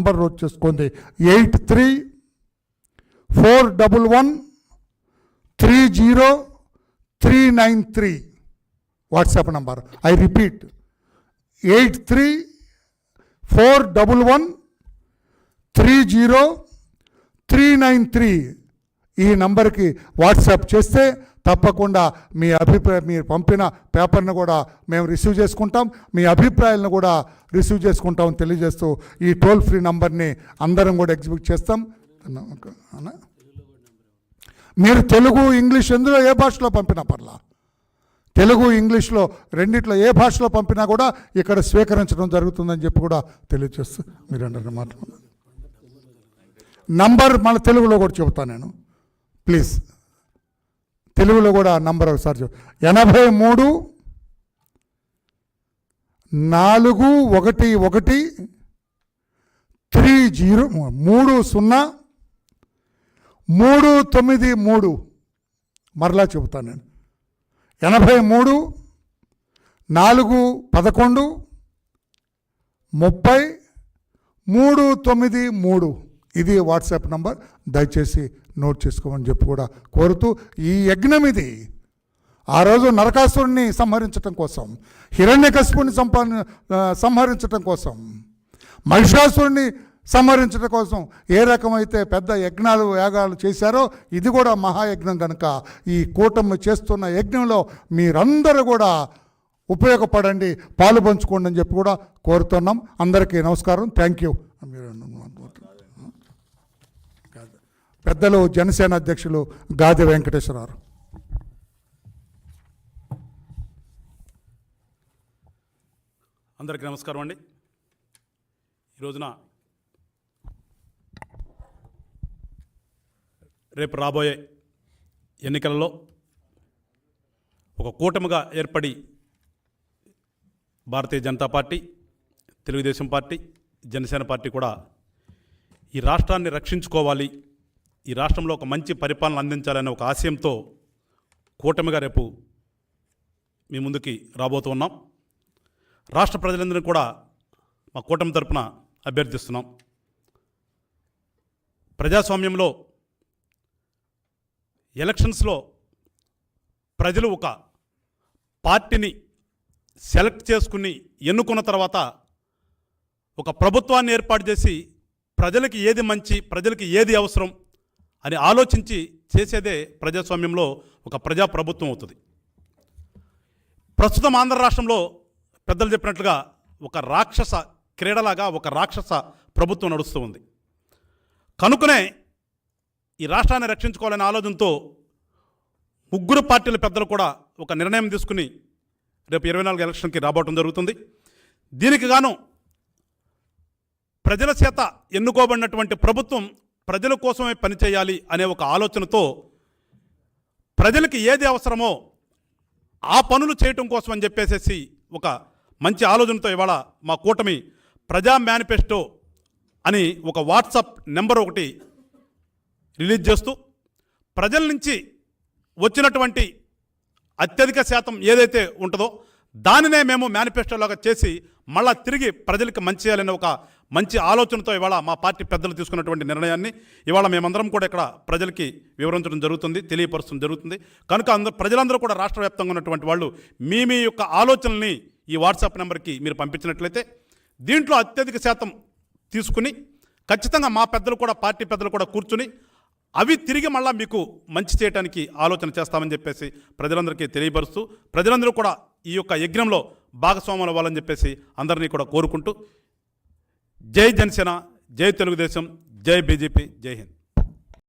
Number note చేసుకోండి. 83413039 WhatsApp number. I repeat, 83413039 ఈ నంబర్కి వాట్సాప్ చేస్తే తప్పకుండా మీ అభిప్రాయం, మీరు పంపిన పేపర్ను కూడా మేము రిసీవ్ చేసుకుంటాం, మీ అభిప్రాయాలను కూడా రిసీవ్ చేసుకుంటామని తెలియజేస్తూ ఈ టోల్ ఫ్రీ నంబర్ని అందరం కూడా ఎగ్జిక్యూట్ చేస్తాం. మీరు తెలుగు, ఇంగ్లీష్ ఎందులో ఏ భాషలో పంపినా పర్లా, తెలుగు ఇంగ్లీష్లో రెండిట్లో ఏ భాషలో పంపినా కూడా ఇక్కడ స్వీకరించడం జరుగుతుందని చెప్పి కూడా తెలియజేస్తూ మీరు అందరినీ మాట్లాడుతున్నారు. నంబర్ మన తెలుగులో కూడా చెబుతాను నేను, ప్లీజ్ తెలుగులో కూడా నంబర్ ఒకసారి 83413039 మరలా చెబుతాను నేను. 8341113039 ఇది వాట్సాప్ నంబర్. దయచేసి నోట్ చేసుకోమని చెప్పి కూడా కోరుతూ, ఈ యజ్ఞం ఇది ఆ రోజు నరకాసురుణ్ణి సంహరించటం కోసం, హిరణ్యకశిపుని సంహరించటం కోసం, మహిషాసురుణ్ణి సంహరించడం కోసం ఏ రకమైతే పెద్ద యజ్ఞాలు యాగాలు చేశారో ఇది కూడా మహాయజ్ఞం కనుక ఈ కూటమి చేస్తున్న యజ్ఞంలో మీరందరూ కూడా ఉపయోగపడండి, పాలు పంచుకోండి అని చెప్పి కూడా కోరుతున్నాం. అందరికీ నమస్కారం. Thank you. పెద్దలు జనసేన అధ్యక్షులు గాది వెంకటేశ్వరరావు. అందరికీ నమస్కారం అండి. ఈ రోజున రేపు రాబోయే ఎన్నికలలో ఒక కూటమిగా ఏర్పడి Bharatiya Janata party, Telugu Desam party, Janasena party కూడా ఈ రాష్ట్రాన్ని రక్షించుకోవాలి, ఈ రాష్ట్రంలో ఒక మంచి పరిపాలన అందించాలనే ఒక ఆశయంతో కూటమిగా రేపు మీ ముందుకి రాబోతున్నాం. రాష్ట్ర ప్రజలందరినీ కూడా మా కూటమి తరపున అభ్యర్థిస్తున్నాం. ప్రజాస్వామ్యంలో ఎలక్షన్స్లో ప్రజలు ఒక పార్టీని సెలెక్ట్ చేసుకుని ఎన్నుకున్న తర్వాత ఒక ప్రభుత్వాన్ని ఏర్పాటు చేసి ప్రజలకి ఏది మంచి, ప్రజలకి ఏది అవసరం అని ఆలోచించి చేసేదే ప్రజాస్వామ్యంలో ఒక ప్రజాప్రభుత్వం అవుతుంది. ప్రస్తుతం ఆంధ్ర రాష్ట్రంలో పెద్దలు చెప్పినట్లుగా ఒక రాక్షస క్రీడలాగా ఒక రాక్షస ప్రభుత్వం నడుస్తూ ఉంది. కనుకనే ఈ రాష్ట్రాన్ని రక్షించుకోవాలనే ఆలోచనతో ముగ్గురు పార్టీల పెద్దలు కూడా ఒక నిర్ణయం తీసుకుని రేపు 24 ఎలక్షన్కి రాబోవడం జరుగుతుంది. దీనికి గాను ప్రజల చేత ఎన్నుకోబడినటువంటి ప్రభుత్వం ప్రజల కోసమే పనిచేయాలి అనే ఒక ఆలోచనతో ప్రజలకి ఏది అవసరమో ఆ పనులు చేయటం కోసం అని చెప్పేసి ఒక మంచి ఆలోచనతో ఇవాళ మా కూటమి ప్రజా మేనిఫెస్టో అని ఒక వాట్సాప్ నెంబర్ ఒకటి రిలీజ్ చేస్తూ ప్రజల నుంచి వచ్చినటువంటి అత్యధిక శాతం ఏదైతే ఉంటుందో దానినే మేము మేనిఫెస్టోలాగా చేసి మళ్ళా తిరిగి ప్రజలకి మంచి చేయాలనే ఒక మంచి ఆలోచనతో ఇవాళ మా పార్టీ పెద్దలు తీసుకున్నటువంటి నిర్ణయాన్ని ఇవాళ మేమందరం కూడా ఇక్కడ ప్రజలకి వివరించడం జరుగుతుంది, తెలియపరచడం జరుగుతుంది. కనుక ప్రజలందరూ కూడా రాష్ట్ర వ్యాప్తంగా ఉన్నటువంటి వాళ్ళు మీ యొక్క ఆలోచనల్ని ఈ వాట్సాప్ నెంబర్కి మీరు పంపించినట్లయితే దీంట్లో అత్యధిక శాతం తీసుకుని ఖచ్చితంగా మా పెద్దలు కూడా, పార్టీ పెద్దలు కూడా కూర్చుని అవి తిరిగి మళ్ళా మీకు మంచి చేయడానికి ఆలోచన చేస్తామని చెప్పేసి ప్రజలందరికీ తెలియపరుస్తూ ప్రజలందరూ కూడా ఈ యొక్క యజ్ఞంలో భాగస్వాములు అవ్వాలని చెప్పేసి అందరినీ కూడా కోరుకుంటూ జై జనసేన, జై తెలుగుదేశం, జై బీజేపీ, జై హింద్.